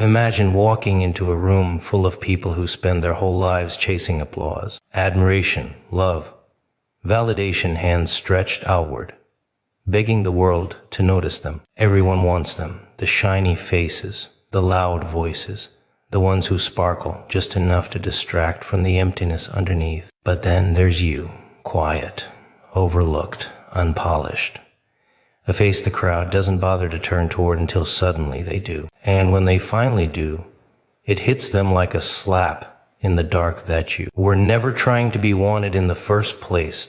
Imagine walking into a room full of people who spend their whole lives chasing applause, admiration, love, validation, hands stretched outward, begging the world to notice them. Everyone wants them, the shiny faces, the loud voices, the ones who sparkle just enough to distract from the emptiness underneath. But then there's you, quiet, overlooked, unpolished. A face the crowd doesn't bother to turn toward until suddenly they do. And when they finally do, it hits them like a slap in the dark that you were never trying to be wanted in the first place.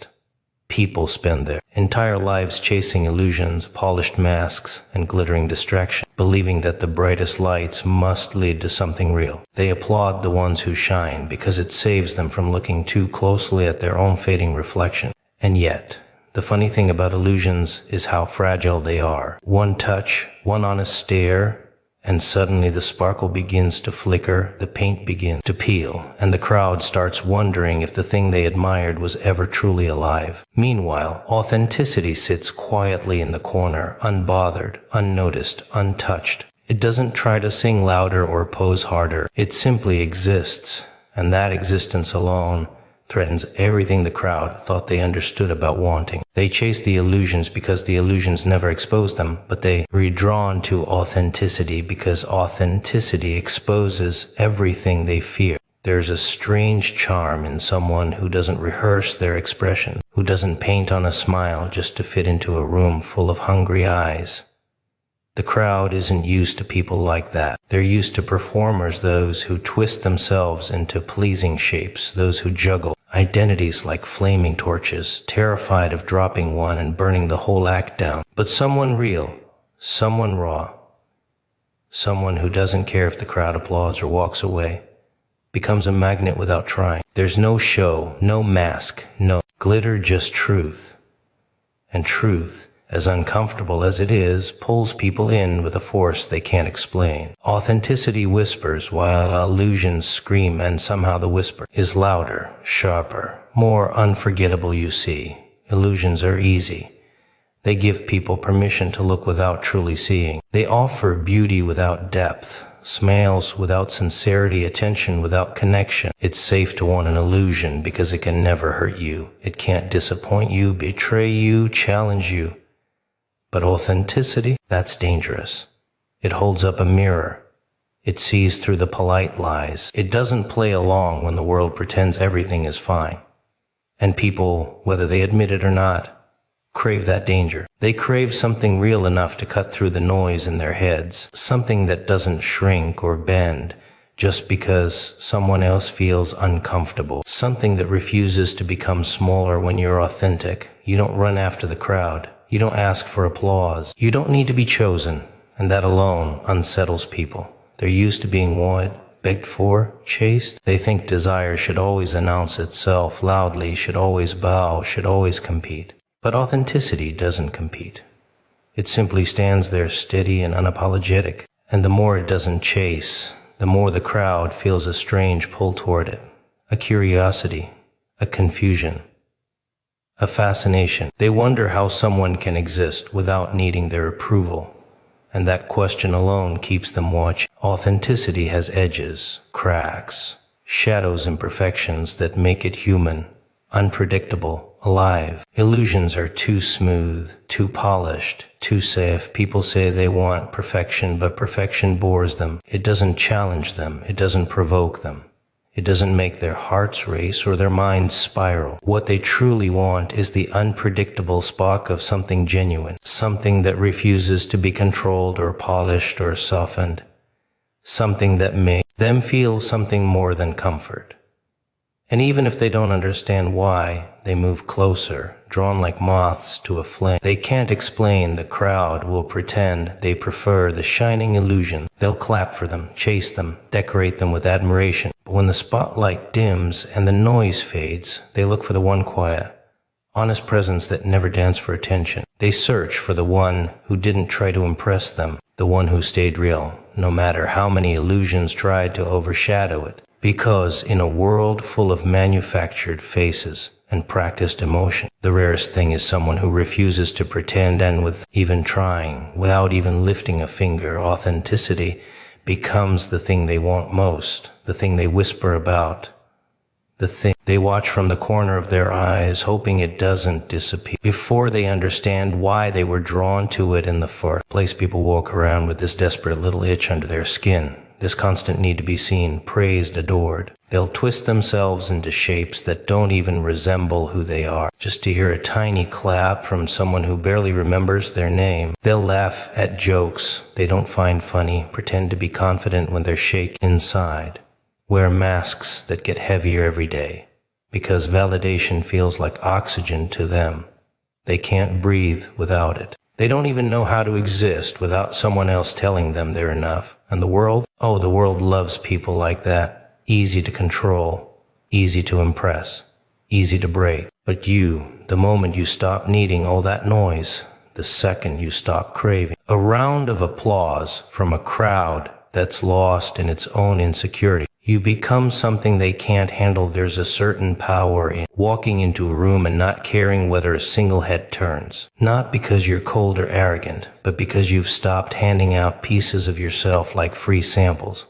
People spend their entire lives chasing illusions, polished masks, and glittering distraction, believing that the brightest lights must lead to something real. They applaud the ones who shine because it saves them from looking too closely at their own fading reflection. And yet, the funny thing about illusions is how fragile they are. One touch, one honest stare, and suddenly the sparkle begins to flicker, the paint begins to peel, and the crowd starts wondering if the thing they admired was ever truly alive. Meanwhile, authenticity sits quietly in the corner, unbothered, unnoticed, untouched. It doesn't try to sing louder or pose harder. It simply exists, and that existence alone threatens everything the crowd thought they understood about wanting. They chase the illusions because the illusions never expose them, but they are drawn to authenticity because authenticity exposes everything they fear. There's a strange charm in someone who doesn't rehearse their expression, who doesn't paint on a smile just to fit into a room full of hungry eyes. The crowd isn't used to people like that. They're used to performers, those who twist themselves into pleasing shapes, those who juggle identities like flaming torches, terrified of dropping one and burning the whole act down. But someone real, someone raw, someone who doesn't care if the crowd applauds or walks away, becomes a magnet without trying. There's no show, no mask, no glitter, just truth. And truth, as uncomfortable as it is, pulls people in with a force they can't explain. Authenticity whispers while illusions scream, and somehow the whisper is louder, sharper, more unforgettable. You see, illusions are easy. They give people permission to look without truly seeing. They offer beauty without depth, smiles without sincerity, attention without connection. It's safe to want an illusion because it can never hurt you. It can't disappoint you, betray you, challenge you. But authenticity, that's dangerous. It holds up a mirror. It sees through the polite lies. It doesn't play along when the world pretends everything is fine. And people, whether they admit it or not, crave that danger. They crave something real enough to cut through the noise in their heads, something that doesn't shrink or bend just because someone else feels uncomfortable, something that refuses to become smaller when you're authentic. You don't run after the crowd. You don't ask for applause. You don't need to be chosen, and that alone unsettles people. They're used to being wanted, begged for, chased. They think desire should always announce itself loudly, should always bow, should always compete. But authenticity doesn't compete. It simply stands there steady and unapologetic. And the more it doesn't chase, the more the crowd feels a strange pull toward it, a curiosity, a confusion, a fascination. They wonder how someone can exist without needing their approval, and that question alone keeps them watching. Authenticity has edges, cracks, shadows, imperfections that make it human, unpredictable, alive. Illusions are too smooth, too polished, too safe. People say they want perfection, but perfection bores them. It doesn't challenge them. It doesn't provoke them. It doesn't make their hearts race or their minds spiral. What they truly want is the unpredictable spark of something genuine, something that refuses to be controlled or polished or softened, something that makes them feel something more than comfort. And even if they don't understand why, they move closer, drawn like moths to a flame. They can't explain. The crowd will pretend they prefer the shining illusion. They'll clap for them, chase them, decorate them with admiration. But when the spotlight dims and the noise fades, they look for the one quiet, honest presence that never danced for attention. They search for the one who didn't try to impress them, the one who stayed real, no matter how many illusions tried to overshadow it. Because in a world full of manufactured faces and practiced emotion, the rarest thing is someone who refuses to pretend, and with even trying, without even lifting a finger. Authenticity becomes the thing they want most, the thing they whisper about, the thing they watch from the corner of their eyes, hoping it doesn't disappear before they understand why they were drawn to it in the first place. People walk around with this desperate little itch under their skin, this constant need to be seen, praised, adored. They'll twist themselves into shapes that don't even resemble who they are, just to hear a tiny clap from someone who barely remembers their name. They'll laugh at jokes they don't find funny, pretend to be confident when they're shaken inside, wear masks that get heavier every day, because validation feels like oxygen to them. They can't breathe without it. They don't even know how to exist without someone else telling them they're enough. And the world? Oh, the world loves people like that. Easy to control, easy to impress, easy to break. But you, the moment you stop needing all that noise, the second you stop craving a round of applause from a crowd that's lost in its own insecurity, you become something they can't handle. There's a certain power in walking into a room and not caring whether a single head turns. Not because you're cold or arrogant, but because you've stopped handing out pieces of yourself like free samples.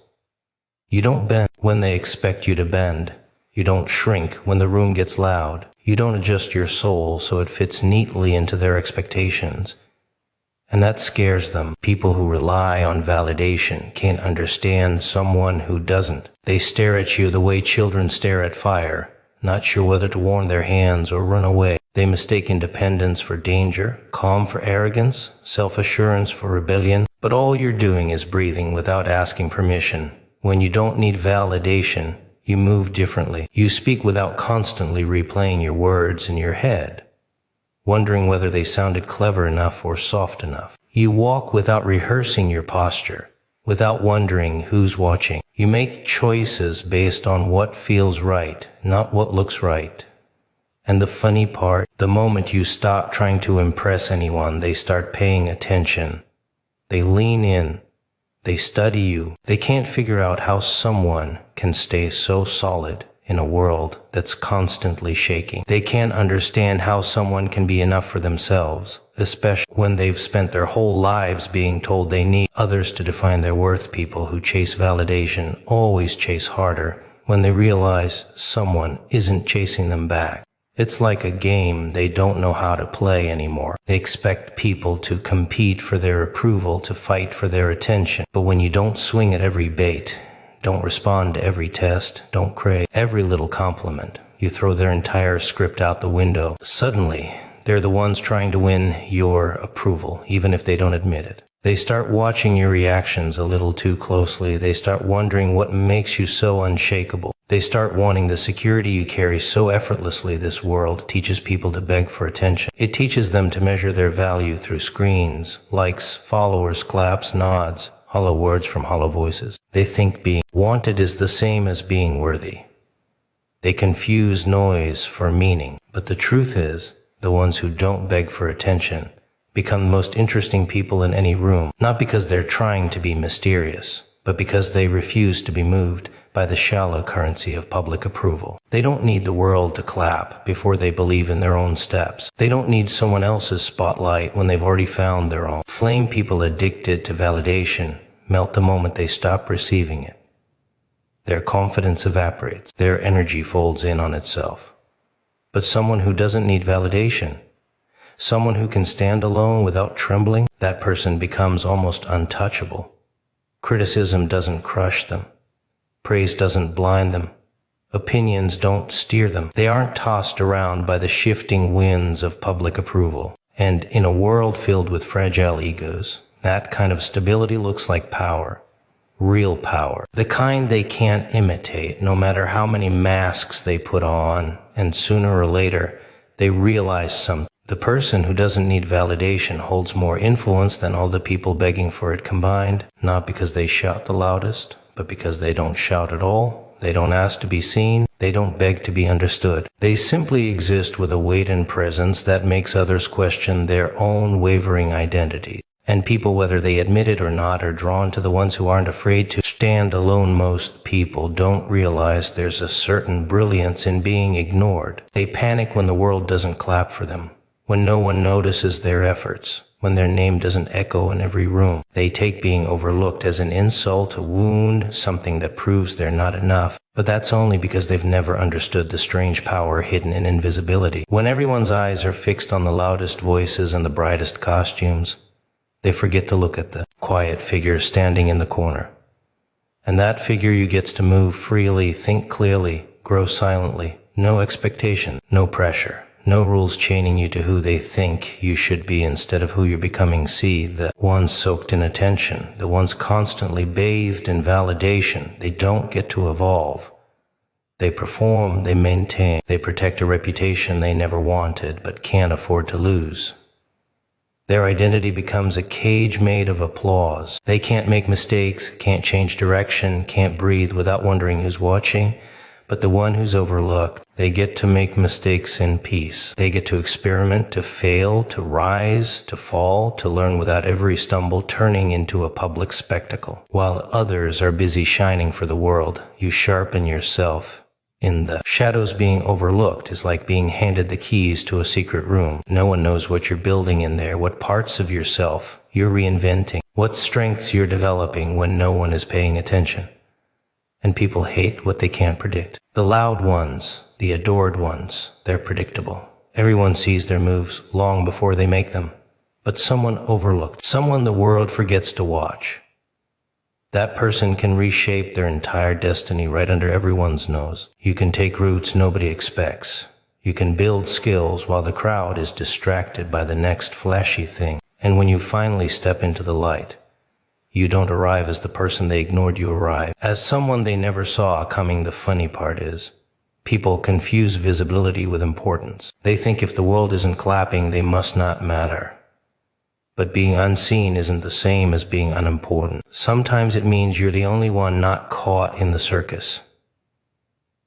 You don't bend when they expect you to bend. You don't shrink when the room gets loud. You don't adjust your soul so it fits neatly into their expectations. And that scares them. People who rely on validation can't understand someone who doesn't. They stare at you the way children stare at fire, not sure whether to warm their hands or run away. They mistake independence for danger, calm for arrogance, self-assurance for rebellion. But all you're doing is breathing without asking permission. When you don't need validation, you move differently. You speak without constantly replaying your words in your head, wondering whether they sounded clever enough or soft enough. You walk without rehearsing your posture, without wondering who's watching. You make choices based on what feels right, not what looks right. And the funny part, the moment you stop trying to impress anyone, they start paying attention. They lean in. They study you. They can't figure out how someone can stay so solid in a world that's constantly shaking. They can't understand how someone can be enough for themselves, especially when they've spent their whole lives being told they need others to define their worth. People who chase validation always chase harder when they realize someone isn't chasing them back. It's like a game they don't know how to play anymore. They expect people to compete for their approval, to fight for their attention. But when you don't swing at every bait, don't respond to every test, don't crave every little compliment, you throw their entire script out the window. Suddenly, they're the ones trying to win your approval, even if they don't admit it. They start watching your reactions a little too closely. They start wondering what makes you so unshakable. They start wanting the security you carry so effortlessly. This world teaches people to beg for attention. It teaches them to measure their value through screens, likes, followers, claps, nods, hollow words from hollow voices. They think being wanted is the same as being worthy. They confuse noise for meaning. But the truth is, the ones who don't beg for attention become the most interesting people in any room, not because they're trying to be mysterious, but because they refuse to be moved by the shallow currency of public approval. They don't need the world to clap before they believe in their own steps. They don't need someone else's spotlight when they've already found their own. Flame people addicted to validation melt the moment they stop receiving it. Their confidence evaporates. Their energy folds in on itself. But someone who doesn't need validation, someone who can stand alone without trembling, that person becomes almost untouchable. Criticism doesn't crush them. Praise doesn't blind them. Opinions don't steer them. They aren't tossed around by the shifting winds of public approval. And in a world filled with fragile egos, that kind of stability looks like power. Real power. The kind they can't imitate, no matter how many masks they put on, and sooner or later, they realize something. The person who doesn't need validation holds more influence than all the people begging for it combined, not because they shout the loudest, but because they don't shout at all. They don't ask to be seen. They don't beg to be understood. They simply exist with a weight and presence that makes others question their own wavering identity. And people, whether they admit it or not, are drawn to the ones who aren't afraid to stand alone. Most people don't realize there's a certain brilliance in being ignored. They panic when the world doesn't clap for them, when no one notices their efforts, when their name doesn't echo in every room. They take being overlooked as an insult, a wound, something that proves they're not enough. But that's only because they've never understood the strange power hidden in invisibility. When everyone's eyes are fixed on the loudest voices and the brightest costumes, they forget to look at the quiet figure standing in the corner. And that figure you gets to move freely, think clearly, grow silently. No expectation, no pressure. No rules chaining you to who they think you should be instead of who you're becoming. See, the ones soaked in attention, the ones constantly bathed in validation, they don't get to evolve. They perform, they maintain, they protect a reputation they never wanted but can't afford to lose. Their identity becomes a cage made of applause. They can't make mistakes, can't change direction, can't breathe without wondering who's watching. But the one who's overlooked, they get to make mistakes in peace. They get to experiment, to fail, to rise, to fall, to learn without every stumble turning into a public spectacle. While others are busy shining for the world, you sharpen yourself. In the shadows, being overlooked is like being handed the keys to a secret room. No one knows what you're building in there, what parts of yourself you're reinventing, what strengths you're developing when no one is paying attention. And people hate what they can't predict. The loud ones, the adored ones, they're predictable. Everyone sees their moves long before they make them. But someone overlooked, someone the world forgets to watch. That person can reshape their entire destiny right under everyone's nose. You can take routes nobody expects. You can build skills while the crowd is distracted by the next flashy thing. And when you finally step into the light, you don't arrive as the person they ignored. You arrive as someone they never saw coming. The funny part is, people confuse visibility with importance. They think if the world isn't clapping, they must not matter. But being unseen isn't the same as being unimportant. Sometimes it means you're the only one not caught in the circus.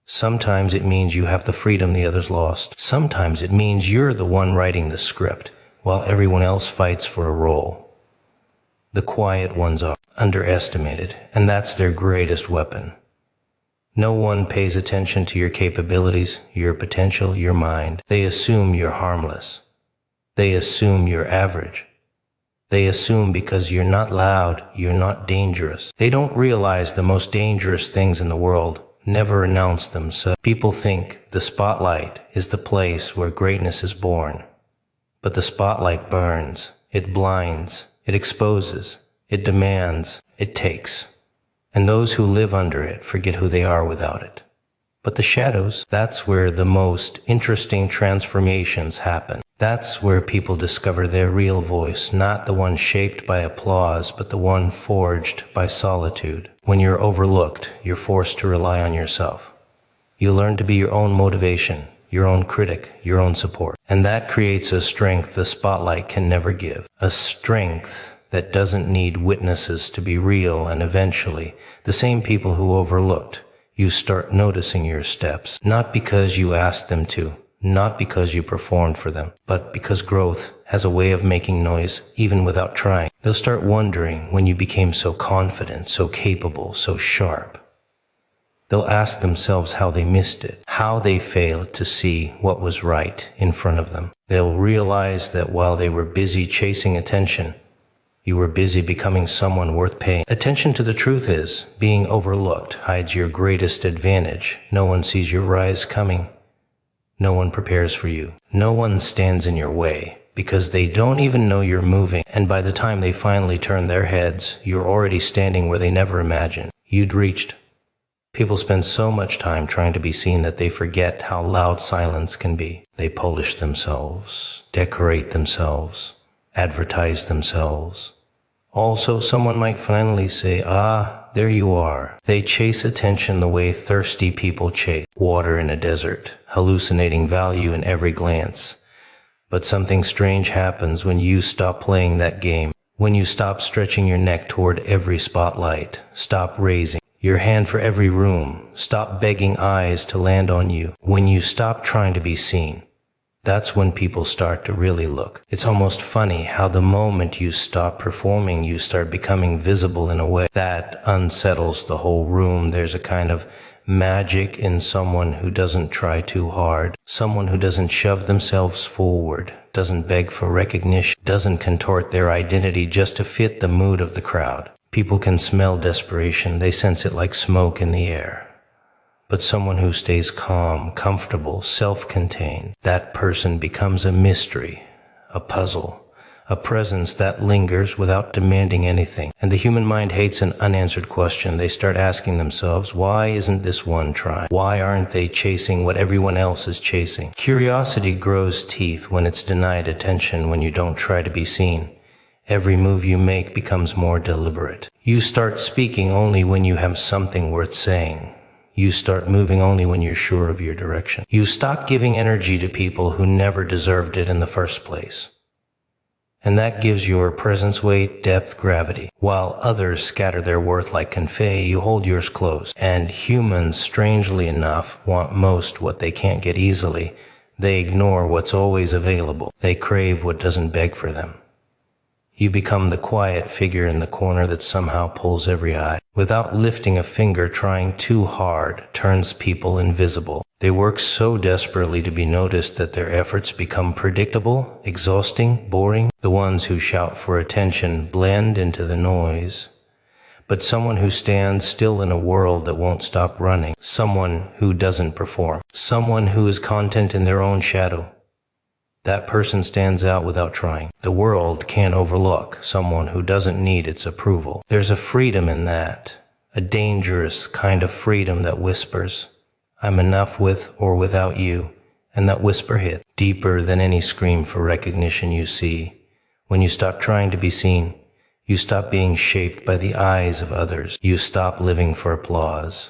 Sometimes it means you have the freedom the others lost. Sometimes it means you're the one writing the script, while everyone else fights for a role. The quiet ones are underestimated, and that's their greatest weapon. No one pays attention to your capabilities, your potential, your mind. They assume you're harmless. They assume you're average. They assume because you're not loud, you're not dangerous. They don't realize the most dangerous things in the world never announce themselves. People think the spotlight is the place where greatness is born. But the spotlight burns, it blinds, it exposes, it demands, it takes. And those who live under it forget who they are without it. But the shadows, that's where the most interesting transformations happen. That's where people discover their real voice, not the one shaped by applause, but the one forged by solitude. When you're overlooked, you're forced to rely on yourself. You learn to be your own motivation, your own critic, your own support. And that creates a strength the spotlight can never give. A strength that doesn't need witnesses to be real, and eventually, the same people who overlooked, you start noticing your steps, not because you asked them to, not because you performed for them, but because growth has a way of making noise even without trying. They'll start wondering when you became so confident, so capable, so sharp. They'll ask themselves how they missed it, how they failed to see what was right in front of them. They'll realize that while they were busy chasing attention, you were busy becoming someone worth paying attention to. The truth is, being overlooked hides your greatest advantage. No one sees your rise coming. No one prepares for you. No one stands in your way, because they don't even know you're moving. And by the time they finally turn their heads, you're already standing where they never imagined you'd reached. People spend so much time trying to be seen that they forget how loud silence can be. They polish themselves, decorate themselves, advertise themselves. Also, someone might finally say, "Ah, there you are." They chase attention the way thirsty people chase water in a desert, hallucinating value in every glance. But something strange happens when you stop playing that game. When you stop stretching your neck toward every spotlight, stop raising your hand for every room, stop begging eyes to land on you. When you stop trying to be seen, that's when people start to really look. It's almost funny how the moment you stop performing, you start becoming visible in a way that unsettles the whole room. There's a kind of magic in someone who doesn't try too hard, someone who doesn't shove themselves forward, doesn't beg for recognition, doesn't contort their identity just to fit the mood of the crowd. People can smell desperation, they sense it like smoke in the air. But someone who stays calm, comfortable, self-contained, that person becomes a mystery, a puzzle, a presence that lingers without demanding anything. And the human mind hates an unanswered question. They start asking themselves, why isn't this one trying? Why aren't they chasing what everyone else is chasing? Curiosity grows teeth when it's denied attention, when you don't try to be seen. Every move you make becomes more deliberate. You start speaking only when you have something worth saying. You start moving only when you're sure of your direction. You stop giving energy to people who never deserved it in the first place. And that gives your presence weight, depth, gravity. While others scatter their worth like confetti, you hold yours close. And humans, strangely enough, want most what they can't get easily. They ignore what's always available. They crave what doesn't beg for them. You become the quiet figure in the corner that somehow pulls every eye. Without lifting a finger, trying too hard turns people invisible. They work so desperately to be noticed that their efforts become predictable, exhausting, boring. The ones who shout for attention blend into the noise. But someone who stands still in a world that won't stop running, someone who doesn't perform, someone who is content in their own shadow, that person stands out without trying. The world can't overlook someone who doesn't need its approval. There's a freedom in that, a dangerous kind of freedom that whispers, I'm enough with or without you, and that whisper hits deeper than any scream for recognition you see. When you stop trying to be seen, you stop being shaped by the eyes of others. You stop living for applause.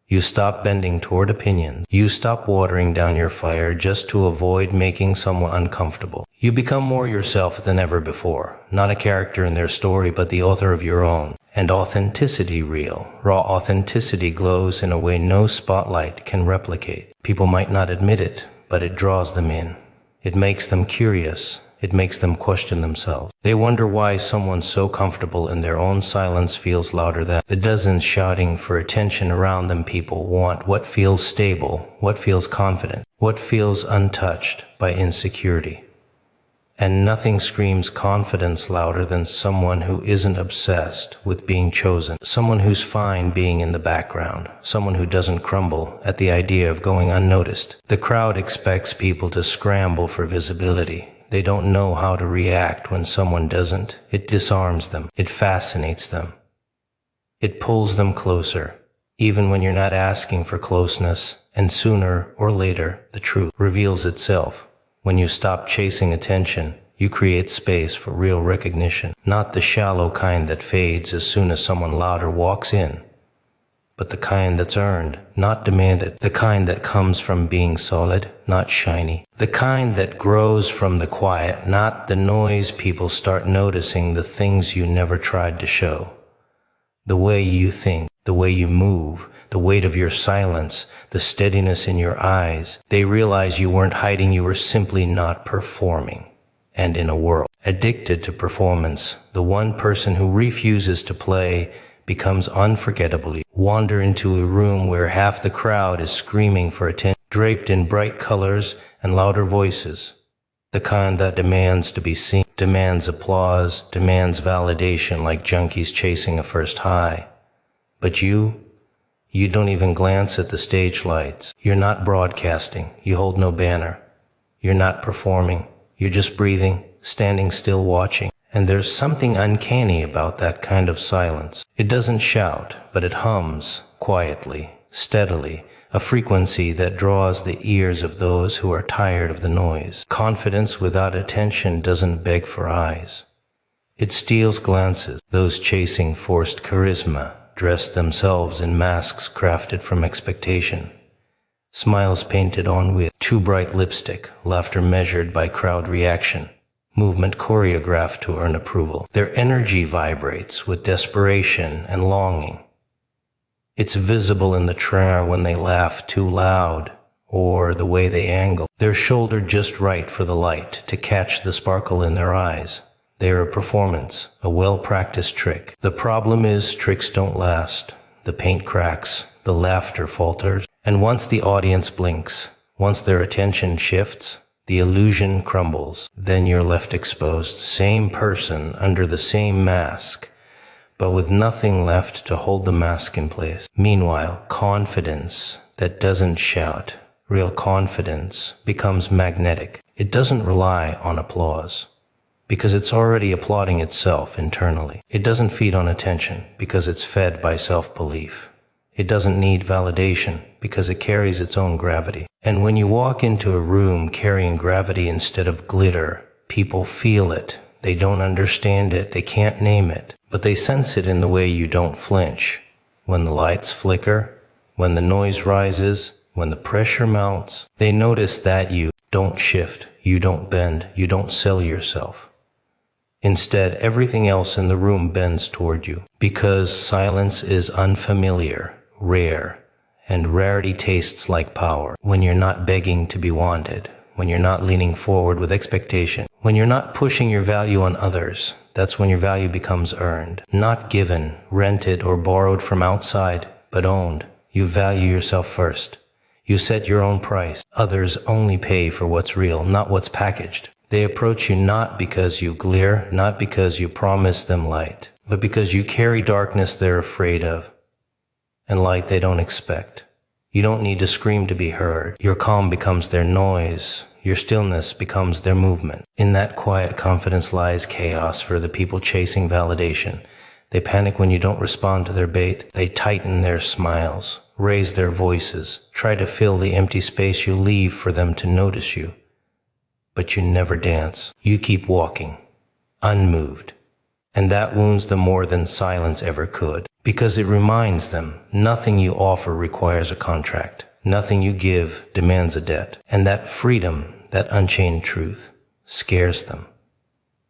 You stop bending toward opinions. You stop watering down your fire just to avoid making someone uncomfortable. You become more yourself than ever before, not a character in their story, but the author of your own. And authenticity real. Raw authenticity glows in a way no spotlight can replicate. People might not admit it, but it draws them in. It makes them curious. It makes them question themselves. They wonder why someone so comfortable in their own silence feels louder than the dozens shouting for attention around them. People want what feels stable, what feels confident, what feels untouched by insecurity. And nothing screams confidence louder than someone who isn't obsessed with being chosen, someone who's fine being in the background, someone who doesn't crumble at the idea of going unnoticed. The crowd expects people to scramble for visibility. They don't know how to react when someone doesn't. It disarms them. It fascinates them. It pulls them closer, even when you're not asking for closeness, and sooner or later, the truth reveals itself. When you stop chasing attention, you create space for real recognition, not the shallow kind that fades as soon as someone louder walks in, but the kind that's earned, not demanded, the kind that comes from being solid, not shiny, the kind that grows from the quiet, not the noise. People start noticing the things you never tried to show. The way you think, the way you move, the weight of your silence, the steadiness in your eyes. They realize you weren't hiding, you were simply not performing. And in a world addicted to performance, the one person who refuses to play becomes unforgettable. You wander into a room where half the crowd is screaming for attention, draped in bright colors and louder voices. The kind that demands to be seen, demands applause, demands validation like junkies chasing a first high. But you don't even glance at the stage lights. You're not broadcasting. You hold no banner. You're not performing. You're just breathing, standing still, watching. And there's something uncanny about that kind of silence. It doesn't shout, but it hums, quietly, steadily, a frequency that draws the ears of those who are tired of the noise. Confidence without attention doesn't beg for eyes. It steals glances. Those chasing forced charisma dress themselves in masks crafted from expectation. Smiles painted on with too bright lipstick, laughter measured by crowd reaction. Movement choreographed to earn approval. Their energy vibrates with desperation and longing. It's visible in the tremor when they laugh too loud, or the way they angle their shoulder just right for the light to catch the sparkle in their eyes. They're a performance, a well-practiced trick. The problem is tricks don't last. the paint cracks, the laughter falters, and once the audience blinks, once their attention shifts, the illusion crumbles. Then you're left exposed, same person under the same mask, but with nothing left to hold the mask in place. Meanwhile, confidence that doesn't shout, real confidence, becomes magnetic. It doesn't rely on applause, because it's already applauding itself internally. It doesn't feed on attention, because it's fed by self-belief. It doesn't need validation, because it carries its own gravity. And when you walk into a room carrying gravity instead of glitter, people feel it. They don't understand it, they can't name it, but they sense it in the way you don't flinch. When the lights flicker, when the noise rises, when the pressure mounts, they notice that you don't shift, you don't bend, you don't sell yourself. Instead, everything else in the room bends toward you, because silence is unfamiliar, rare, and rarity tastes like power. When you're not begging to be wanted, when you're not leaning forward with expectation, when you're not pushing your value on others, that's when your value becomes earned. Not given, rented, or borrowed from outside, but owned. You value yourself first. You set your own price. Others only pay for what's real, not what's packaged. They approach you not because you glare, not because you promise them light, but because you carry darkness they're afraid of, and light they don't expect. You don't need to scream to be heard. Your calm becomes their noise. Your stillness becomes their movement. In that quiet confidence lies chaos for the people chasing validation. They panic when you don't respond to their bait. They tighten their smiles, raise their voices, try to fill the empty space you leave for them to notice you. But you never dance. You keep walking, unmoved. And that wounds them more than silence ever could, because it reminds them nothing you offer requires a contract. Nothing you give demands a debt. And that freedom, that unchained truth, scares them.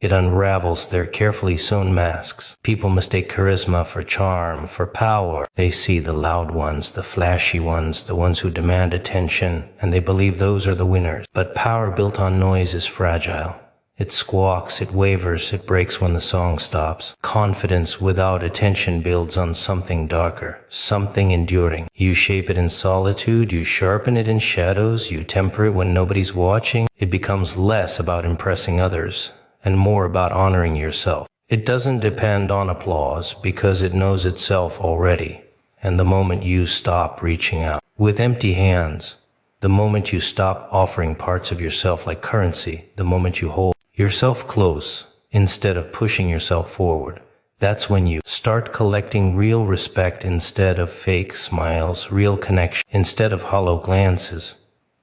It unravels their carefully sewn masks. People mistake charisma for charm, for power. They see the loud ones, the flashy ones, the ones who demand attention, and they believe those are the winners. But power built on noise is fragile. It squawks, it wavers, it breaks when the song stops. Confidence without attention builds on something darker, something enduring. You shape it in solitude, you sharpen it in shadows, you temper it when nobody's watching. It becomes less about impressing others and more about honoring yourself. It doesn't depend on applause because it knows itself already. And the moment you stop reaching out with empty hands, the moment you stop offering parts of yourself like currency, the moment you hold yourself close instead of pushing yourself forward, that's when you start collecting real respect instead of fake smiles, real connection instead of hollow glances,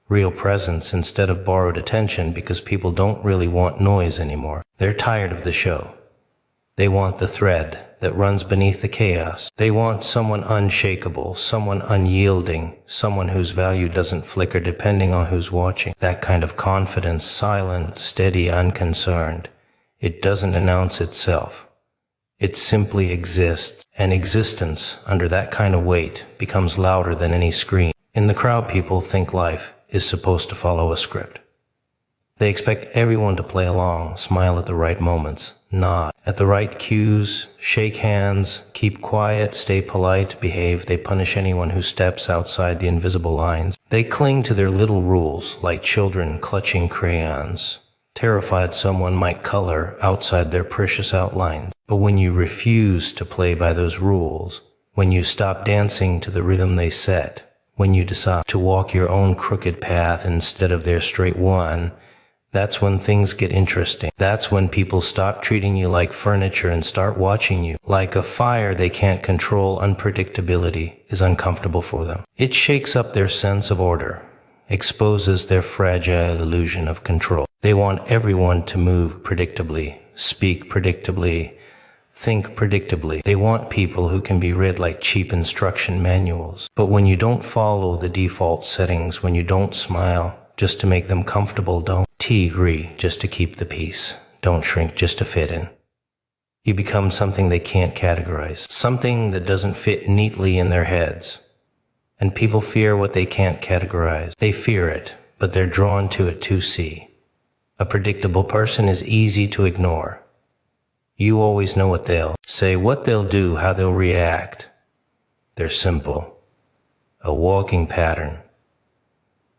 real presence instead of borrowed attention, because people don't really want noise anymore. They're tired of the show. They want the thread that runs beneath the chaos. They want someone unshakable, someone unyielding, someone whose value doesn't flicker depending on who's watching. That kind of confidence, silent, steady, unconcerned. It doesn't announce itself. It simply exists, and existence under that kind of weight becomes louder than any scream. In the crowd, people think life is supposed to follow a script. They expect everyone to play along, smile at the right moments, nod at the right cues, shake hands, keep quiet, stay polite, behave. They punish anyone who steps outside the invisible lines. They cling to their little rules like children clutching crayons, terrified someone might color outside their precious outlines. But when you refuse to play by those rules, when you stop dancing to the rhythm they set, when you decide to walk your own crooked path instead of their straight one, that's when things get interesting. That's when people stop treating you like furniture and start watching you like a fire they can't control. Unpredictability is uncomfortable for them. It shakes up their sense of order, exposes their fragile illusion of control. They want everyone to move predictably, speak predictably, think predictably. They want people who can be read like cheap instruction manuals. But when you don't follow the default settings, when you don't smile just to make them comfortable, don't agree just to keep the peace, don't shrink just to fit in, you become something they can't categorize, something that doesn't fit neatly in their heads. And people fear what they can't categorize. They fear it, but they're drawn to it to see. A predictable person is easy to ignore. You always know what they'll say, what they'll do, how they'll react. They're simple. A walking pattern.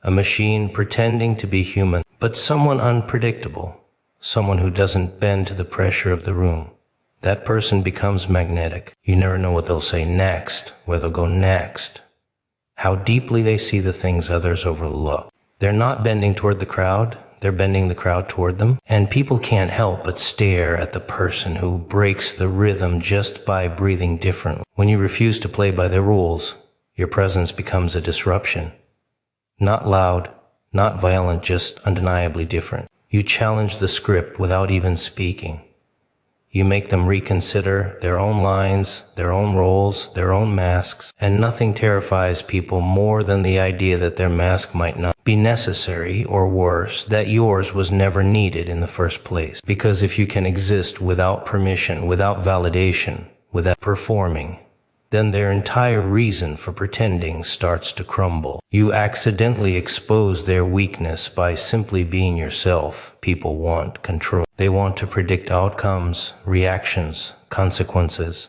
A machine pretending to be human, but someone unpredictable. Someone who doesn't bend to the pressure of the room. That person becomes magnetic. You never know what they'll say next, where they'll go next. How deeply they see the things others overlook. They're not bending toward the crowd, they're bending the crowd toward them. And people can't help but stare at the person who breaks the rhythm just by breathing differently. When you refuse to play by their rules, your presence becomes a disruption. Not loud, not violent, just undeniably different. You challenge the script without even speaking. You make them reconsider their own lines, their own roles, their own masks, and nothing terrifies people more than the idea that their mask might not be necessary, or worse, that yours was never needed in the first place. Because if you can exist without permission, without validation, without performing, then their entire reason for pretending starts to crumble. You accidentally expose their weakness by simply being yourself. People want control. They want to predict outcomes, reactions, consequences.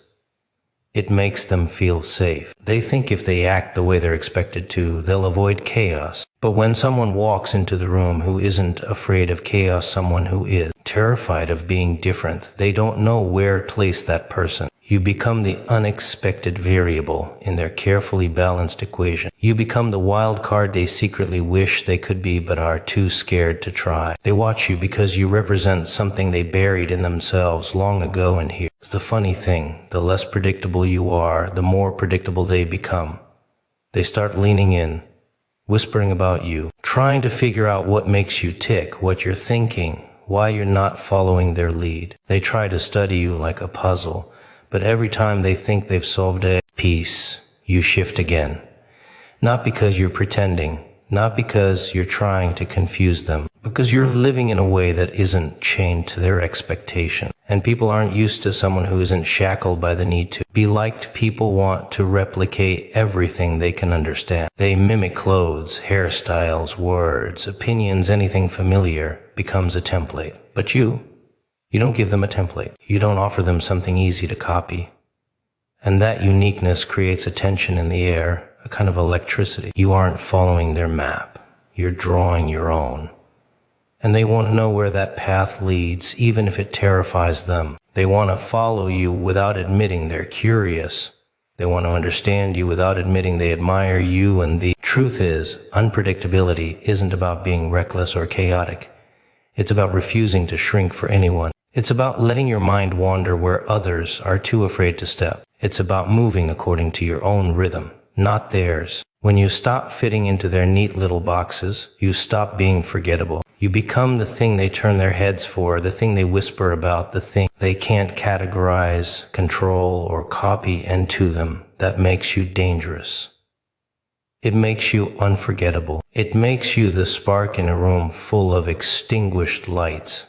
It makes them feel safe. They think if they act the way they're expected to, they'll avoid chaos. But when someone walks into the room who isn't afraid of chaos, someone who is terrified of being different, they don't know where to place that person. You become the unexpected variable in their carefully balanced equation. You become the wild card they secretly wish they could be but are too scared to try. They watch you because you represent something they buried in themselves long ago, and here's the funny thing. The less predictable you are, the more predictable they become. They start leaning in, whispering about you, trying to figure out what makes you tick, what you're thinking, why you're not following their lead. They try to study you like a puzzle. But every time they think they've solved a piece, you shift again. Not because you're pretending, not because you're trying to confuse them, because you're living in a way that isn't chained to their expectation. And people aren't used to someone who isn't shackled by the need to be liked. People want to replicate everything they can understand. They mimic clothes, hairstyles, words, opinions, anything familiar becomes a template. But you don't give them a template. You don't offer them something easy to copy. And that uniqueness creates a tension in the air, a kind of electricity. You aren't following their map. You're drawing your own. And they want to know where that path leads, even if it terrifies them. They want to follow you without admitting they're curious. They want to understand you without admitting they admire you. And the truth is, unpredictability isn't about being reckless or chaotic. It's about refusing to shrink for anyone. It's about letting your mind wander where others are too afraid to step. It's about moving according to your own rhythm, not theirs. When you stop fitting into their neat little boxes, you stop being forgettable. You become the thing they turn their heads for, the thing they whisper about, the thing they can't categorize, control, or copy, and to them, that makes you dangerous. It makes you unforgettable. It makes you the spark in a room full of extinguished lights.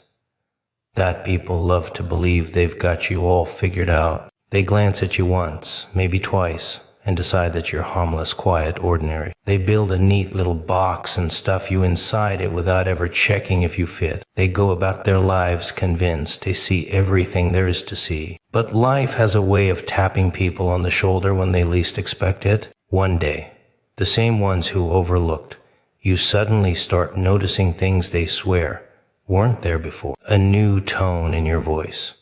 That people love to believe they've got you all figured out. They glance at you once, maybe twice, and decide that you're harmless, quiet, ordinary. They build a neat little box and stuff you inside it without ever checking if you fit. They go about their lives convinced they see everything there is to see. But life has a way of tapping people on the shoulder when they least expect it. One day, the same ones who overlooked, you suddenly start noticing things they swear weren't there before. A new tone in your voice,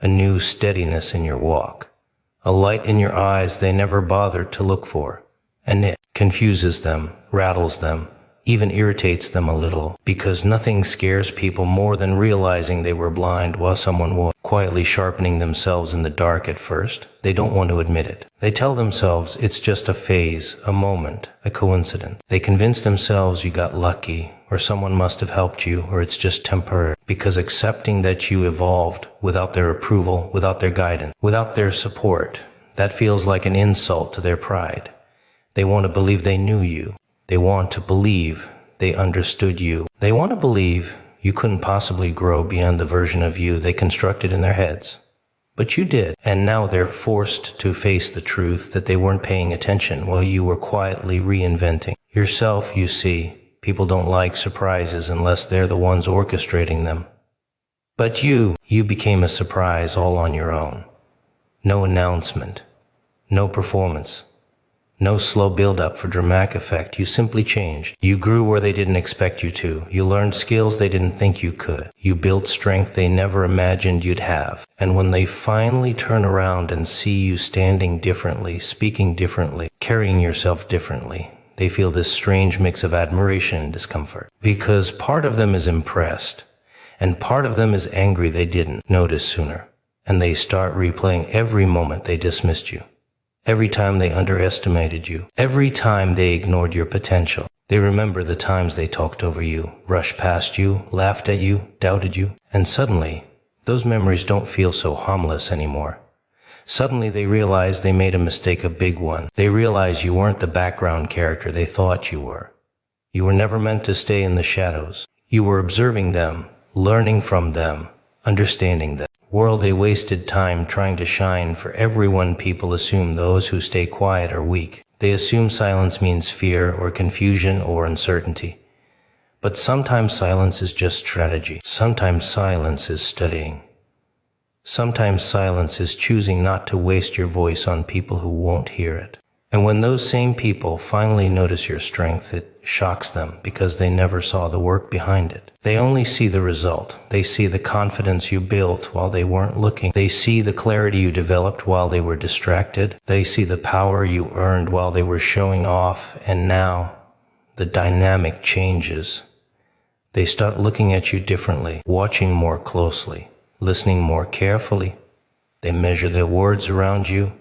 a new steadiness in your walk, a light in your eyes they never bothered to look for. And it confuses them, rattles them, even irritates them a little, because nothing scares people more than realizing they were blind while someone was quietly sharpening themselves in the dark at first. They don't want to admit it. They tell themselves it's just a phase, a moment, a coincidence. They convince themselves you got lucky, or someone must have helped you, or it's just temporary. Because accepting that you evolved without their approval, without their guidance, without their support, that feels like an insult to their pride. They want to believe they knew you. They want to believe they understood you. They want to believe you couldn't possibly grow beyond the version of you they constructed in their heads. But you did, and now they're forced to face the truth that they weren't paying attention while you were quietly reinventing yourself. You see, people don't like surprises unless they're the ones orchestrating them. But you became a surprise all on your own. No announcement, no performance, No slow build-up for dramatic effect. You simply changed. You grew where they didn't expect you to. You learned skills they didn't think you could. You built strength they never imagined you'd have. And when they finally turn around and see you standing differently, speaking differently, carrying yourself differently, they feel this strange mix of admiration and discomfort. Because part of them is impressed, and part of them is angry they didn't notice sooner. And they start replaying every moment they dismissed you. Every time they underestimated you, every time they ignored your potential. They remember the times they talked over you, rushed past you, laughed at you, doubted you, and suddenly, those memories don't feel so harmless anymore. Suddenly they realize they made a mistake, a big one. They realize you weren't the background character they thought you were. You were never meant to stay in the shadows. You were observing them, learning from them, understanding them. World, they wasted time trying to shine for everyone. People assume those who stay quiet are weak. They assume silence means fear or confusion or uncertainty. But sometimes silence is just strategy. Sometimes silence is studying. Sometimes silence is choosing not to waste your voice on people who won't hear it. And when those same people finally notice your strength, it shocks them because they never saw the work behind it. They only see the result. They see the confidence you built while they weren't looking. They see the clarity you developed while they were distracted. They see the power you earned while they were showing off. And now, the dynamic changes. They start looking at you differently, watching more closely, listening more carefully. They measure their words around you.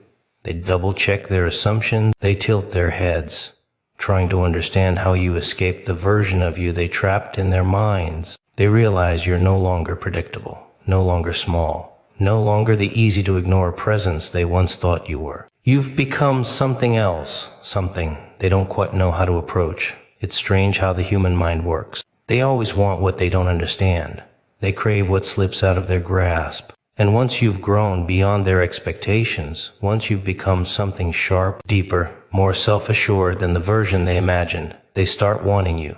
They double-check their assumptions. They tilt their heads, trying to understand how you escaped the version of you they trapped in their minds. They realize you're no longer predictable, no longer small, no longer the easy-to-ignore presence they once thought you were. You've become something else, something they don't quite know how to approach. It's strange how the human mind works. They always want what they don't understand. They crave what slips out of their grasp. And once you've grown beyond their expectations, once you've become something sharp, deeper, more self-assured than the version they imagined, they start wanting you,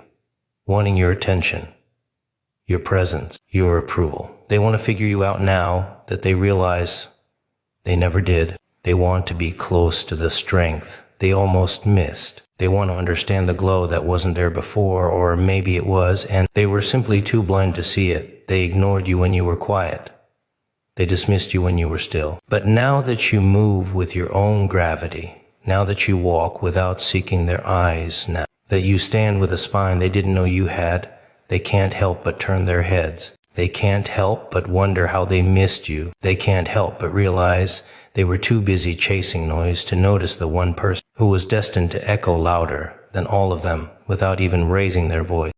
wanting your attention, your presence, your approval. They want to figure you out now that they realize they never did. They want to be close to the strength they almost missed. They want to understand the glow that wasn't there before, or maybe it was, and they were simply too blind to see it. They ignored you when you were quiet. They dismissed you when you were still. But now that you move with your own gravity, now that you walk without seeking their eyes, now that you stand with a spine they didn't know you had, they can't help but turn their heads. They can't help but wonder how they missed you. They can't help but realize they were too busy chasing noise to notice the one person who was destined to echo louder than all of them without even raising their voice.